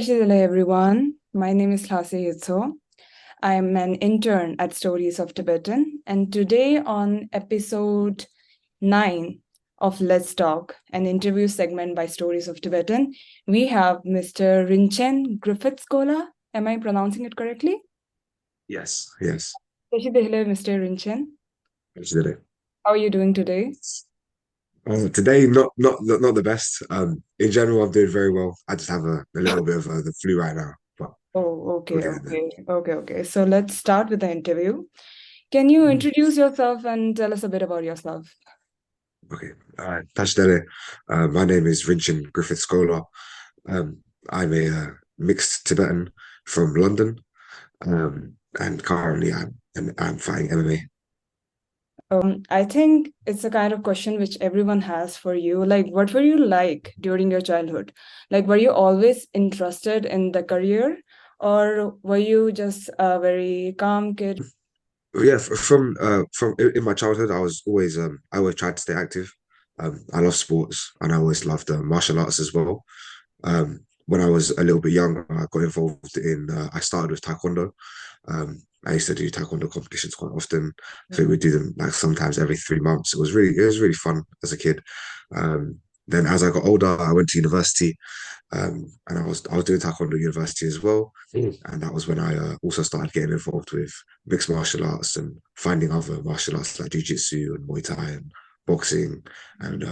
Hello everyone. My name is Lhase Yitso. I'm an intern at Stories of Tibetan, and today on episode 9 of Let's Talk, an interview segment by Stories of Tibetan, we have Mr. Rinchen Griffiths-Kola. Am I pronouncing it correctly? Yes. Hello, Mr. Rinchen. Today. How are you doing today? Today, not the best. In general, I'm doing very well. I just have a little bit of the flu right now, but Oh, we're okay, getting there. okay. So let's start with the interview. Can you Mm. introduce yourself and tell us a bit about yourself? Okay. Tashdele. My name is Rinchen Griffith Scholar. I'm a mixed Tibetan from London, and currently I'm fighting MMA. I think it's a kind of question which everyone has for you. Like, what were you like during your childhood? Like, were you always interested in the career, or were you just a very calm kid? Yeah, from in my childhood, I always tried to stay active. I love sports, and I always loved martial arts as well. When I was a little bit younger, I got involved in. I started with taekwondo. I used to do taekwondo competitions quite often. I think we do them like sometimes every 3 months. It was really fun as a kid. Then as I got older, I went to university, and I was doing taekwondo university as well. And that was when I also started getting involved with mixed martial arts and finding other martial arts like jiu-jitsu and Muay Thai and boxing, and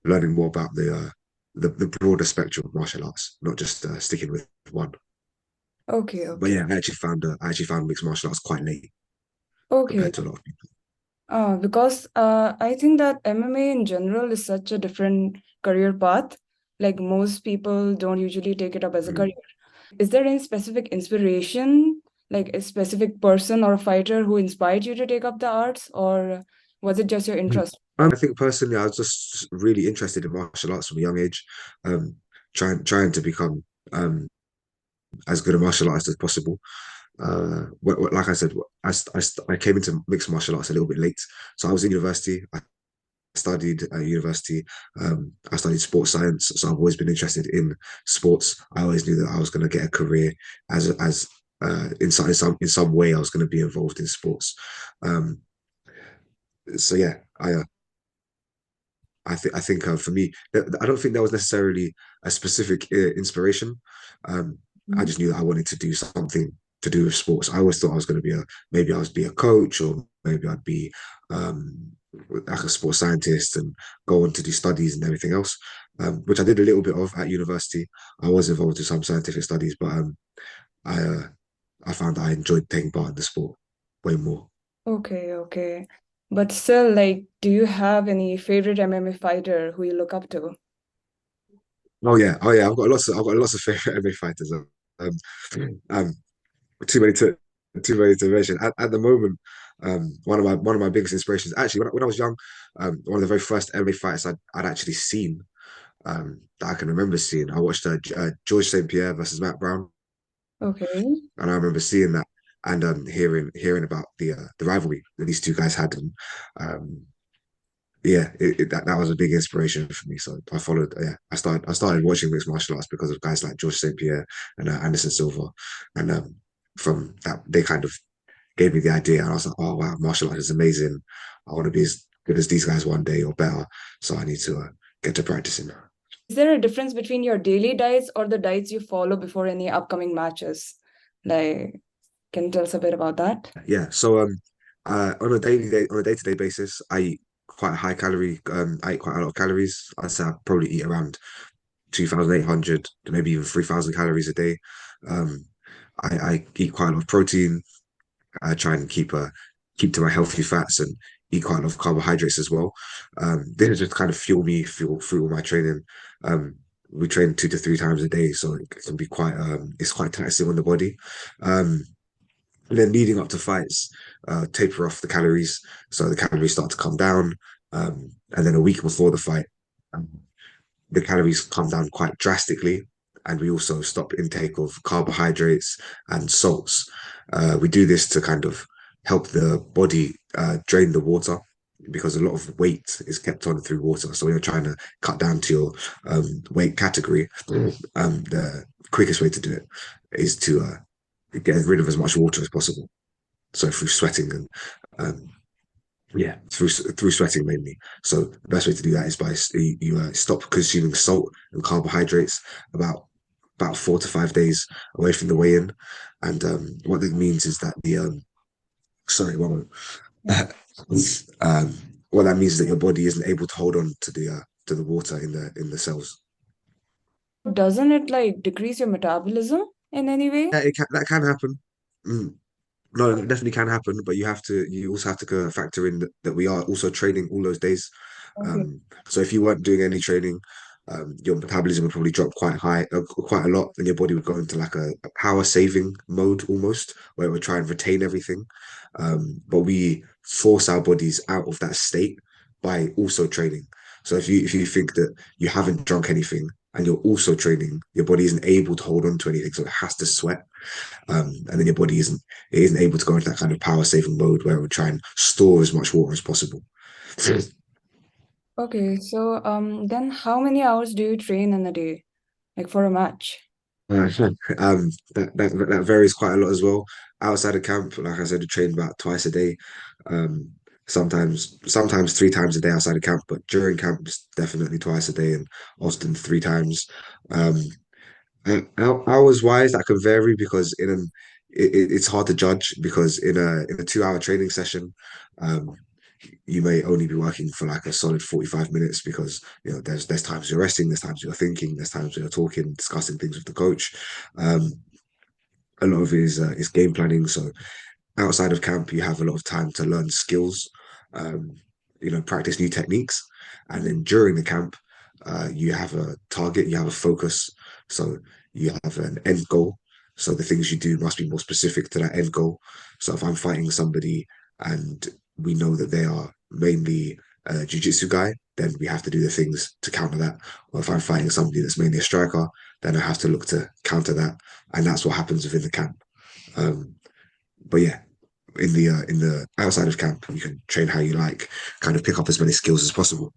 learning more about the broader spectrum of martial arts, not just sticking with one. Okay, But okay, yeah, I actually found mixed martial arts quite late okay. compared to a lot of people. Because I think that MMA in general is such a different career path. Like most people don't usually take it up as a career. Mm. Is there any specific inspiration, like a specific person or a fighter who inspired you to take up the arts, or was it just your interest? I think personally, I was just really interested in martial arts from a young age, um, trying to become as good a martial artist as possible. Like I said, I came into mixed martial arts a little bit late. So I was in university. I studied at university. I studied sports science. So I've always been interested in sports. I always knew that I was going to get a career as in some way I was going to be involved in sports. Um, so yeah, I think for me, I don't think there was necessarily a specific inspiration. Um, I Mhm. just knew that I wanted to do something to do with sports. I always thought I was going to be maybe I was be a coach, or maybe I'd be like a sports scientist and go on to do studies and everything else, which I did a little bit of at university. I was involved in some scientific studies, but I uh, I found that I enjoyed taking part in the sport way more. Okay. But still, like, do you have any favorite MMA fighter who you look up to? Oh yeah, I've got lots of favorite MMA fighters. Um, too many to too many to mention. At the moment, one of my biggest inspirations, actually, when I was young, one of the very first MMA fights I'd actually seen, that I can remember seeing. I watched George St. Pierre versus Matt Brown, Okay. and I remember seeing that and hearing about the rivalry that these two guys had, and um, yeah, that was a big inspiration for me. So I followed. Yeah, I started watching mixed martial arts because of guys like George St. Pierre and Anderson Silva, and from that they kind of gave me the idea, and I was like, oh wow, martial arts is amazing. I want to be as good as these guys one day or better. So I need to get to practicing. Is there a difference between your daily diets or the diets you follow before any upcoming matches? Like, can you tell us a bit about that? Yeah. So on a day-to-day basis, I eat quite high calorie. I eat quite a lot of calories. I'd say I probably eat around 2,800 to maybe even 3,000 calories a day. Um, I eat quite a lot of protein. I try and keep to my healthy fats and eat quite a lot of carbohydrates as well. This just kind of fuel my training. We train 2 to 3 times a day, so it can be it's quite taxing on the body. Um, and then leading up to fights, taper off the calories, so the calories start to come down. And then a week before the fight, um, the calories come down quite drastically, and we also stop intake of carbohydrates and salts. We do this to kind of help the body drain the water because a lot of weight is kept on through water. So when you're trying to cut down to your weight category, the quickest way to do it is to get rid of as much water as possible. So through sweating and um, yeah, through sweating mainly. So the best way to do that is by stop consuming salt and carbohydrates about 4 to 5 days away from the weigh-in, and what that means is that the sorry, one moment. um, what that means is that your body isn't able to hold on to the water in the cells. Doesn't it like decrease your metabolism in any way? Yeah, that can happen. Mm. No, it definitely can happen, but you also have to factor in that we are also training all those days. Okay. So if you weren't doing any training, your metabolism would probably drop quite high, quite a lot, and your body would go into like a power saving mode almost, where it would try and retain everything. But we force our bodies out of that state by also training. So if you think that you haven't drunk anything and you're also training, your body isn't able to hold on to anything, so it has to sweat. And then your body isn't able to go into that kind of power saving mode where it would try and store as much water as possible. Okay, so then how many hours do you train in a day, like for a match? That varies quite a lot as well. Outside of camp, like I said, I train about twice a day. Um, sometimes 3 times a day outside of camp, but during camp, it's definitely twice a day and often 3 times. Um, Hours wise, that can vary because it's hard to judge because in a 2 hour training session, um, you may only be working for like a solid 45 minutes because there's times you're resting, there's times you're thinking, there's times you're talking, discussing things with the coach. Um, a lot of it is game planning. So outside of camp, you have a lot of time to learn skills, um, practice new techniques. And then during the camp, you have a target, you have a focus. So you have an end goal. So the things you do must be more specific to that end goal. So if I'm fighting somebody and we know that they are mainly a jiu-jitsu guy, then we have to do the things to counter that. Or if I'm fighting somebody that's mainly a striker, then I have to look to counter that. And that's what happens within the camp. Um, but yeah, in the outside of camp, you can train how you like, kind of pick up as many skills as possible.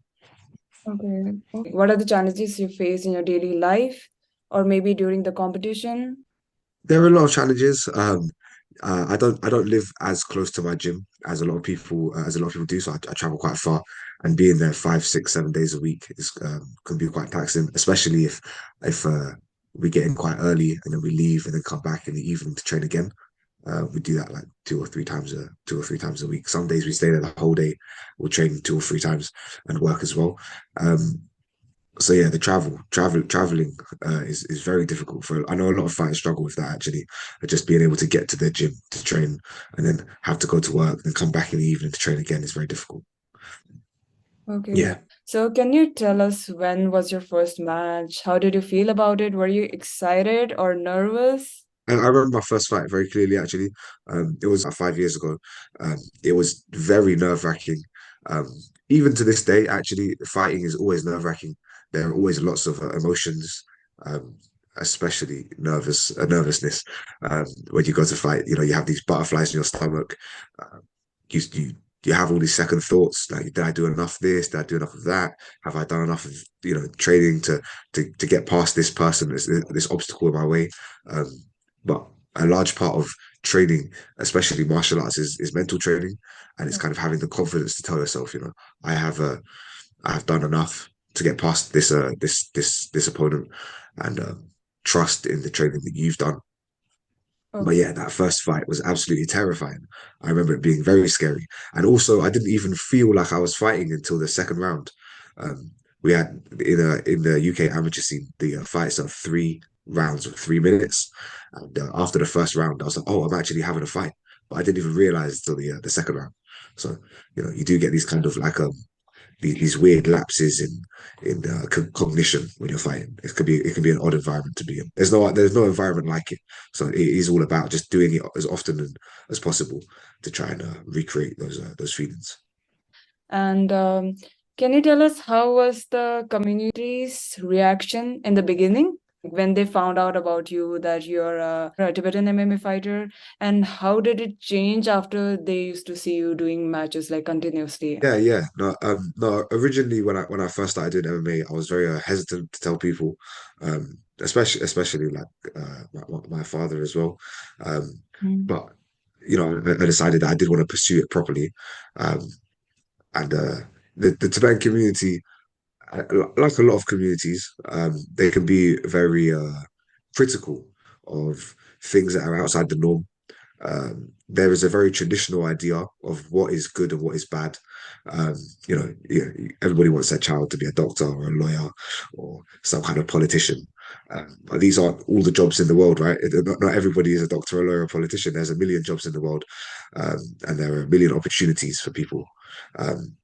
Okay. What are the challenges you face in your daily life or maybe during the competition? There are a lot of challenges. I don't live as close to my gym as a lot of people do, so I travel quite far, and being there 5, 6, 7 days a week is can be quite taxing, especially if we get in quite early and then we leave and then come back in the evening to train again. We do that like 2 or 3 times a week. Some days we stay there the whole day. We'll train 2 or 3 times and work as well. Um, so yeah, the traveling is very difficult for. I know a lot of fighters struggle with that actually, just being able to get to their gym to train and then have to go to work, then come back in the evening to train again is very difficult. Okay. Yeah, So can you tell us when was your first match? How did you feel about it? Were you excited or nervous? and I remember my first fight very clearly actually. It was 5 years ago. It was very nerve-wracking. Um, Even to this day, actually, fighting is always nerve-wracking. There are always lots of emotions, um, especially nervousness. When you go to fight, you have these butterflies in your stomach. Uh, you, you you have all these second thoughts like, did I do enough of this? Did I do enough of that? Have I done enough of training to get past this person, this obstacle in my way? Um, but a large part of training, especially martial arts, is mental training, and it's kind of having the confidence to tell yourself, I have I have done enough to get past this opponent, and trust in the training that you've done. But Okay. yeah, that first fight was absolutely terrifying. I remember it being very scary, and also I didn't even feel like I was fighting until the second round. We had in the UK amateur scene, the fights are 3 rounds of 3 minutes, and after the first round, I was like, "Oh, I'm actually having a fight," but I didn't even realize until the second round. So you do get these kind of like these weird lapses in cognition when you're fighting. It can be an odd environment to be in. There's no environment like it. So it is all about just doing it as often as possible to try and recreate those feelings. And can you tell us how was the community's reaction in the beginning? when they found out about you that you're a Tibetan MMA fighter, and how did it change after they used to see you doing matches like continuously? Yeah. No. Originally, when I first started doing MMA, I was very hesitant to tell people, especially like my father as well. Um, Mm. but I decided that I did want to pursue it properly, um, and the Tibetan community, like a lot of communities, they can be very critical of things that are outside the norm. There is a very traditional idea of what is good and what is bad. Um, everybody wants their child to be a doctor or a lawyer or some kind of politician. But these aren't all the jobs in the world, right? Not everybody is a doctor, a lawyer, a politician. There's a million jobs in the world, and there are a million opportunities for people. Um,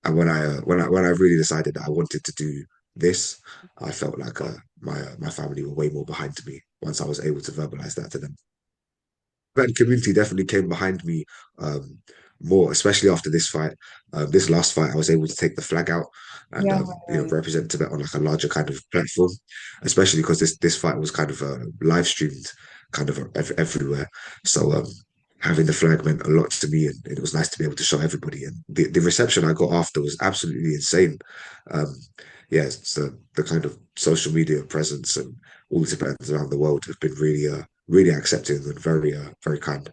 and when I really decided that I wanted to do this, I felt like my family were way more behind me once I was able to verbalize that to them. Tibetan community definitely came behind me um, more, especially after this fight. This last fight, I was able to take the flag out and Yeah, right. represent Tibet on like a larger kind of platform, especially because this fight was kind of live streamed kind of everywhere. So having the flag meant a lot to me, and it was nice to be able to show everybody. And the reception I got after was absolutely insane. Um, yeah, it's the kind of social media presence and all the Tibetans around the world have been really accepting and very kind.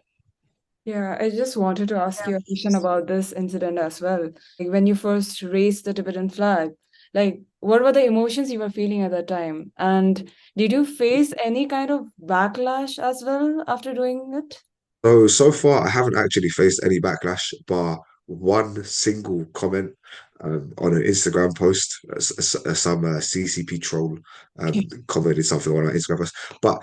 Yeah, I just wanted to ask you a question about this incident as well. Like when you first raised the Tibetan flag, like what were the emotions you were feeling at that time? And did you face any kind of backlash as well after doing it? So far, I haven't actually faced any backlash, bar one single comment on an Instagram post. Some CCP troll commented something on an Instagram post. But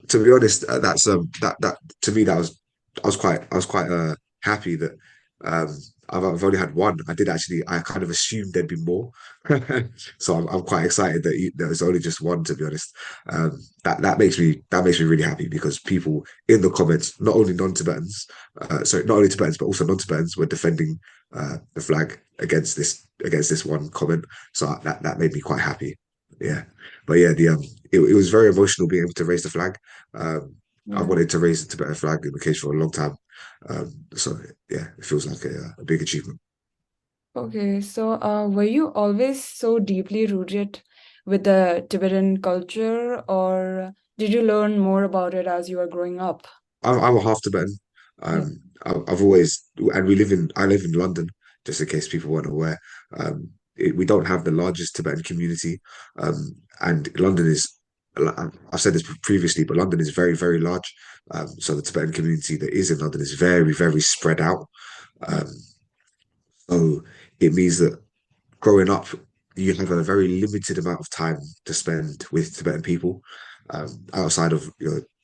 to be honest, that's that to me that was I was quite happy that um I've only had one. I kind of assumed there'd be more, so I'm quite excited that there was only just one. To be honest, that makes me really happy because people in the comments, not only non-Tibetans, sorry, not only Tibetans but also non-Tibetans were defending the flag against this one comment. So that made me quite happy. Yeah, but yeah, it was very emotional being able to raise the flag. Um, I've Yeah. wanted to raise the Tibetan flag in the cage for a long time. So yeah, it feels like a big achievement. Okay, so were you always so deeply rooted with the Tibetan culture, or did you learn more about it as you were growing up? I'm a half Tibetan. Yeah. I've always, and I live in London, just in case people weren't aware. We don't have the largest Tibetan community, and London is. I've said this previously, but London is very large. So the Tibetan community that is in London is very spread out. Um, so it means that growing up, you have a very limited amount of time to spend with Tibetan people, outside of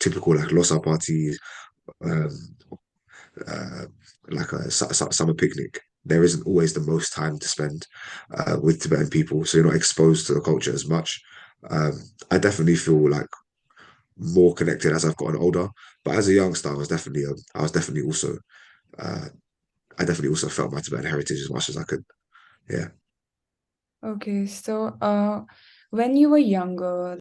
typical like Losar parties, um, uh, like a summer picnic. There isn't always the most time to spend with Tibetan people, so you're not exposed to the culture as much. Um, I definitely feel like more connected as I've gotten older, but as a youngster, I was definitely also, uh, I definitely also felt my Tibetan heritage as much as I could. Yeah. Okay, so when you were younger,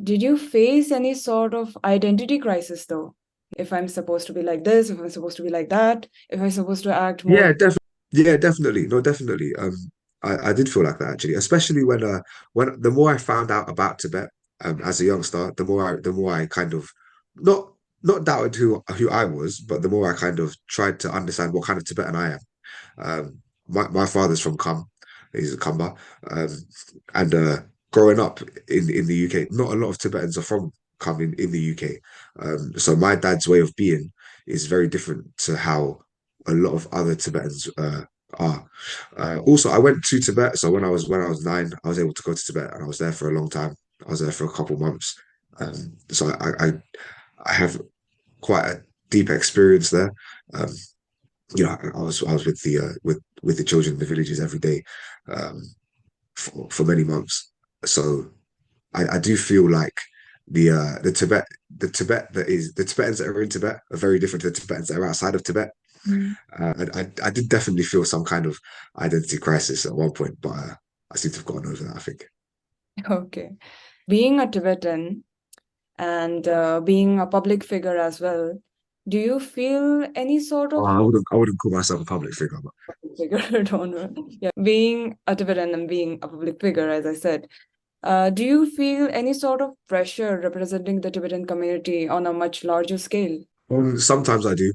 did you face any sort of identity crisis though? If I'm supposed to be like this, if I'm supposed to be like that, if I'm supposed to act more. Yeah, definitely. Yeah, definitely. No, definitely. I did feel like that actually, especially when the more I found out about Tibet as a youngster, the more I kind of not not doubted who I was, but the more I kind of tried to understand what kind of Tibetan I am. My father's from Kham, he's a Khamba, um, and growing up in the UK, not a lot of Tibetans are from Kham in the UK. So my dad's way of being is very different to how a lot of other Tibetans are. Also, I went to Tibet. So when I was 9, I was able to go to Tibet, and I was there for a long time. I was there for a couple months. So I have quite a deep experience there. Um, I was with the children in the villages every day, um, for many months. So I do feel like the Tibetans that are in Tibet are very different to the Tibetans that are outside of Tibet. Mm. I did definitely feel some kind of identity crisis at one point, but I seem to have gotten over that, I think. Okay. Being a Tibetan, and being a public figure as well. Do you feel any sort Oh, of I wouldn't call myself a public figure, but public figure? Don't know. Yeah, being a Tibetan and being a public figure, as I said, do you feel any sort of pressure representing the Tibetan community on a much larger scale? sometimes I do.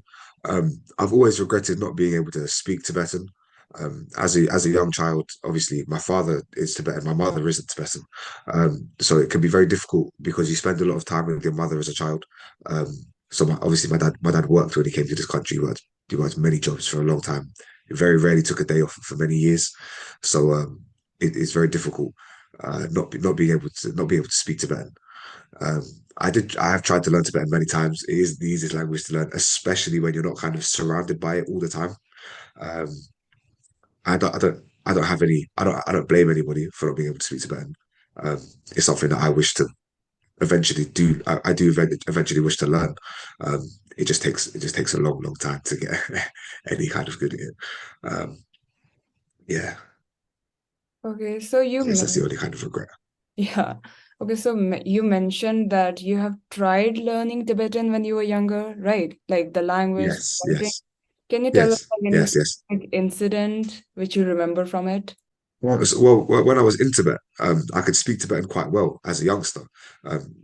I've always regretted not being able to speak Tibetan. As a young child, obviously my father is Tibetan, my mother isn't Tibetan. So it can be very difficult because you spend a lot of time with your mother as a child. Um, so obviously my dad worked when he came to this country. He worked many jobs for a long time. He very rarely took a day off for many years. So it's very difficult not being able to speak Tibetan. Um, I have tried to learn Tibetan many times. It is the easiest language to learn, especially when you're not kind of surrounded by it all the time. Um, I don't have any. I don't blame anybody for not being able to speak Tibetan. Um, it's something that I wish to eventually do. I do eventually wish to learn. Um, it just takes a long, long time to get any kind of good at it. Um, yeah, Okay, so I guess that's the only kind of regret. yeah. Okay, so you mentioned that you have tried learning Tibetan when you were younger, right? Like the language, Yes, writing. yes, Can you tell us yes, like any yes, yes. specific incident which you remember from it? When I was in Tibet, I could speak Tibetan quite well as a youngster. Um,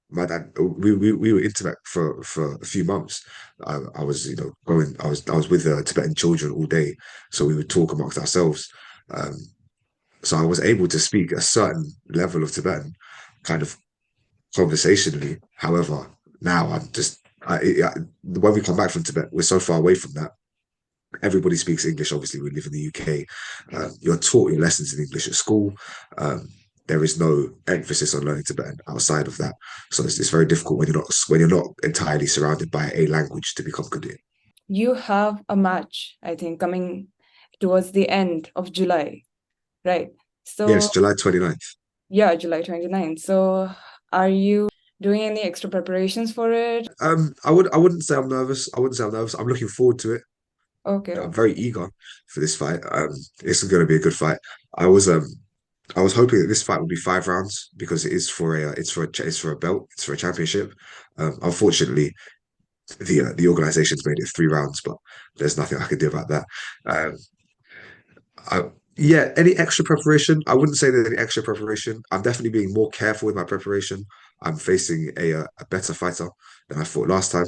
my dad, we were in Tibet for a few months. I was, going. I was with Tibetan children all day, so we would talk amongst ourselves. Um, so I was able to speak a certain level of Tibetan, kind of conversationally. However, now when we come back from Tibet, we're so far away from that. Everybody speaks English. Obviously, we live in the UK. You're taught your lessons in English at school. Um, there is no emphasis on learning Tibetan outside of that. So it's very difficult when you're not entirely surrounded by a language to become good at it. You have a match, I think, coming towards the end of July, right? Yes, So, July 29th. yeah, July 29th. So, are you doing any extra preparations for it? I wouldn't say I'm nervous. I wouldn't say I'm nervous. I'm looking forward to it. Okay, I'm okay. very eager for this fight. It's going to be a good fight. I was um I was hoping that this fight would be 5 rounds because it is for a belt. It's for a championship. Unfortunately, the organization's made it 3 rounds, but there's nothing I can do about that. Um, I, yeah, any extra preparation? I wouldn't say there's any extra preparation. I'm definitely being more careful with my preparation. I'm facing a better fighter than I fought last time.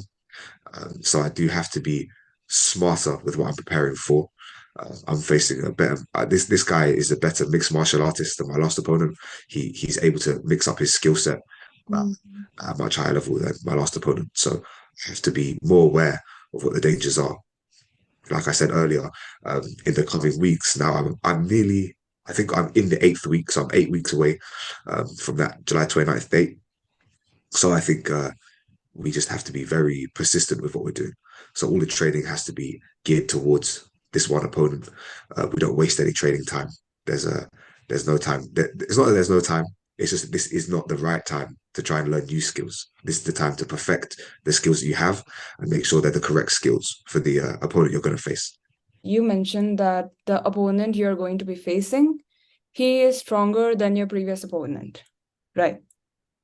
So I do have to be smarter with what I'm preparing for. I'm facing a better. This guy is a better mixed martial artist than my last opponent. He's able to mix up his skill set uh, Mm. at a much higher level than my last opponent. So I have to be more aware of what the dangers are. Like I said earlier, in the coming weeks, now I'm nearly. I think I'm in the 8th week, so I'm 8 weeks away from that July 29th date. So I think we just have to be very persistent with what we're doing. So all the training has to be geared towards this one opponent. We don't waste any training time. There's a there's no time. It's not that there's no time. It's just this is not the right time to try and learn new skills. This is the time to perfect the skills that you have and make sure they're the correct skills for the opponent you're going to face. You mentioned that the opponent you're going to be facing, he is stronger than your previous opponent, right?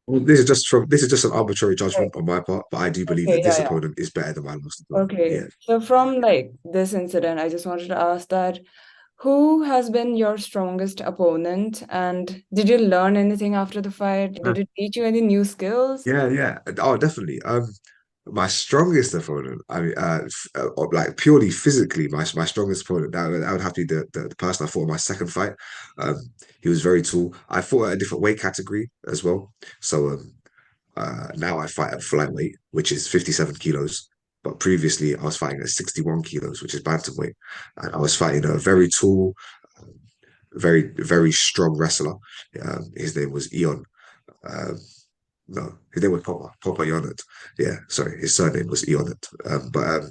Well, this is just an arbitrary Right. judgment on my part, but I do believe Okay, that yeah, this yeah. opponent is better than my last opponent. Okay. Yeah. So from like this incident, I just wanted to ask that who has been your strongest opponent and did you learn anything after the fight? Did it teach you any new skills? Yeah, yeah. Oh, definitely. My strongest opponent. I mean, like purely physically, my strongest opponent. That would have to be the person I fought in my second fight. Um, he was very tall. I fought at a different weight category as well. So now I fight at flyweight, which is 57 kilos. But previously, I was fighting at 61 kilos, which is bantamweight, and I was fighting a very tall, um, very very strong wrestler. His name was Eon. Um, no, his name was Papa Ionut. Yeah, sorry, his surname was Ionut. But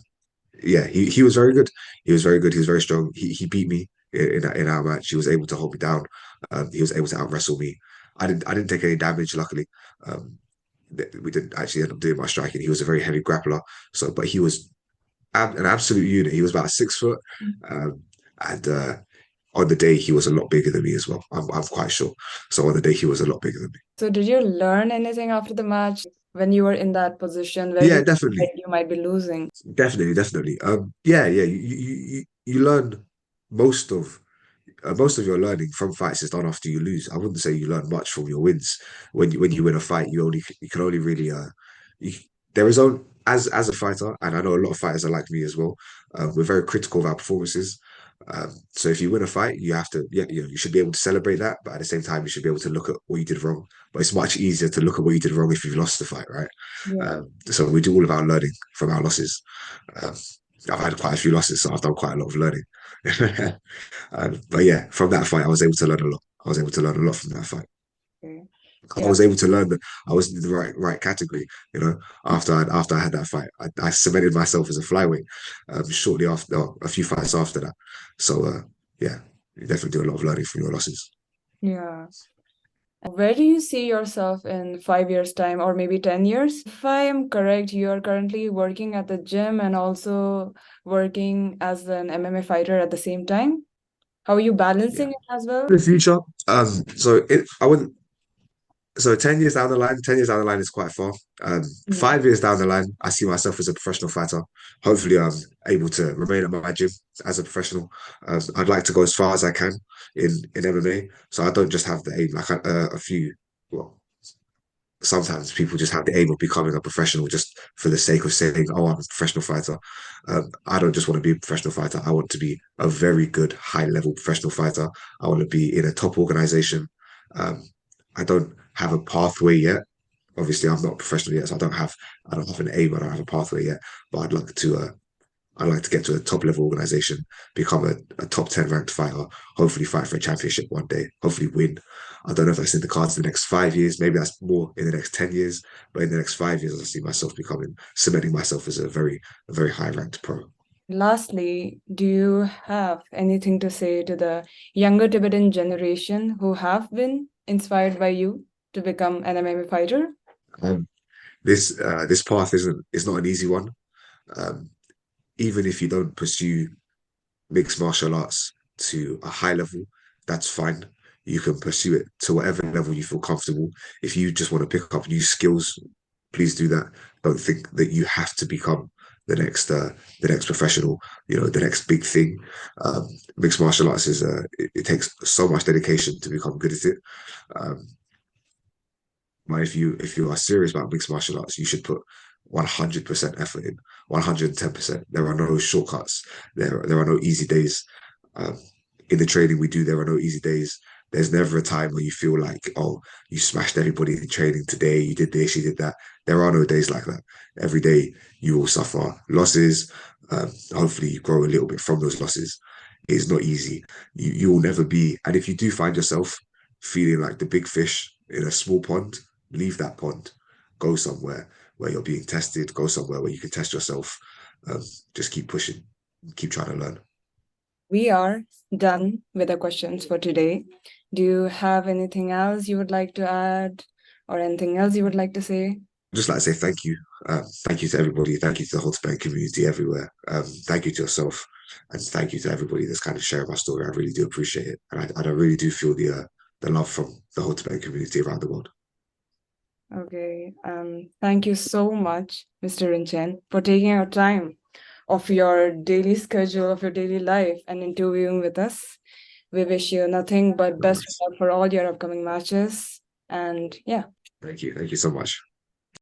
yeah, he was very good. He was very good. He was very strong. He beat me in our match. He was able to hold me down. He was able to out wrestle me. I didn't take any damage, luckily. Um, we didn't actually end up doing my striking. He was a very heavy grappler. So, but he was an absolute unit. He was about 6 foot, um, and on the day he was a lot bigger than me as well. I'm quite sure. So on the day he was a lot bigger than me. So did you learn anything after the match when you were in that position where Yeah, you definitely. like you might be losing? Definitely. Yeah. You learn most of most of your learning from fights is done after you lose. I wouldn't say you learn much from your wins. When you win a fight, you can only really you, there is only as a fighter, and I know a lot of fighters are like me as well. We're very critical of our performances. So if you win a fight, you have to you should be able to celebrate that, but at the same time, you should be able to look at what you did wrong. But it's much easier to look at what you did wrong if you've lost the fight, right? Yeah. So we do all of our learning from our losses. Um, I've had quite a few losses, so I've done quite a lot of learning. But yeah, from that fight, I was able to learn a lot. I was able to learn a lot from that fight. Okay. I Yeah. was able to learn that I was in the right category. You know, after I had that fight, I cemented myself as a flyweight. Shortly after, a few fights after that. So yeah, you definitely do a lot of learning from your losses. Yeah. Where do you see yourself in 5 years' time or maybe 10 years? If I am correct, you are currently working at the gym and also working as an MMA fighter at the same time. How are you Yeah. balancing it as well? In the future, I wouldn't. So 10 years down the line, 10 years down the line is quite far. Yeah. 5 years down the line, I see myself as a professional fighter. Hopefully, I'm able to remain at my gym as a professional. I'd like to go as far as I can in MMA. So I don't just have the aim like a few. Well, sometimes people just have the aim of becoming a professional just for the sake of saying, "Oh, I'm a professional fighter." I don't just want to be a professional fighter. I want to be a very good, high-level professional fighter. I want to be in a top organization. Um, I don't have a pathway yet. Obviously, I'm not a professional yet, so I don't have an aim. I don't have a pathway yet. But I'd like to get to a top level organization, become a top 10 ranked fighter, hopefully fight for a championship one day, hopefully win. I don't know if that's in the cards in the next 5 years, maybe that's more in the next 10 years, but in the next 5 years, I see myself cementing myself as a very high ranked pro. Lastly, do you have anything to say to the younger Tibetan generation who have been inspired by you to become an MMA fighter? Um, this path is not an easy one. Um, Even if you don't pursue mixed martial arts to a high level, that's fine. You can pursue it to whatever level you feel comfortable. If you just want to pick up new skills, please do that. Don't think that you have to become the next professional, the next big thing. Mixed martial arts it takes so much dedication to become good at it. Um, but if you are serious about mixed martial arts, you should put 100% effort in, 110%. There are no shortcuts. There are no easy days. Um, in the training we do, there are no easy days. There's never a time where you feel like, oh, you smashed everybody in training today. You did this, you did that. There are no days like that. Every day you will suffer losses. Hopefully, you grow a little bit from those losses. It's not easy. You will never be. And if you do find yourself feeling like the big fish in a small pond, leave that pond. Go somewhere where you're being tested. Go somewhere where you can test yourself. Just keep pushing. Keep trying to learn. We are done with the questions for today. Do you have anything else you would like to add or anything else you would like to say? Just like to say thank you. Thank you to everybody. Thank you to the whole Tibetan community everywhere. Thank you to yourself. And thank you to everybody that's kind of sharing my story. I really do appreciate it. And I really do feel the love from the whole Tibetan community around the world. Okay. Thank you so much, Mr. Rinchen, for taking your time of your daily schedule, of your daily life, and interviewing with us. We wish you nothing but No best of worries. luck for all your upcoming matches. And yeah. Thank you. Thank you so much.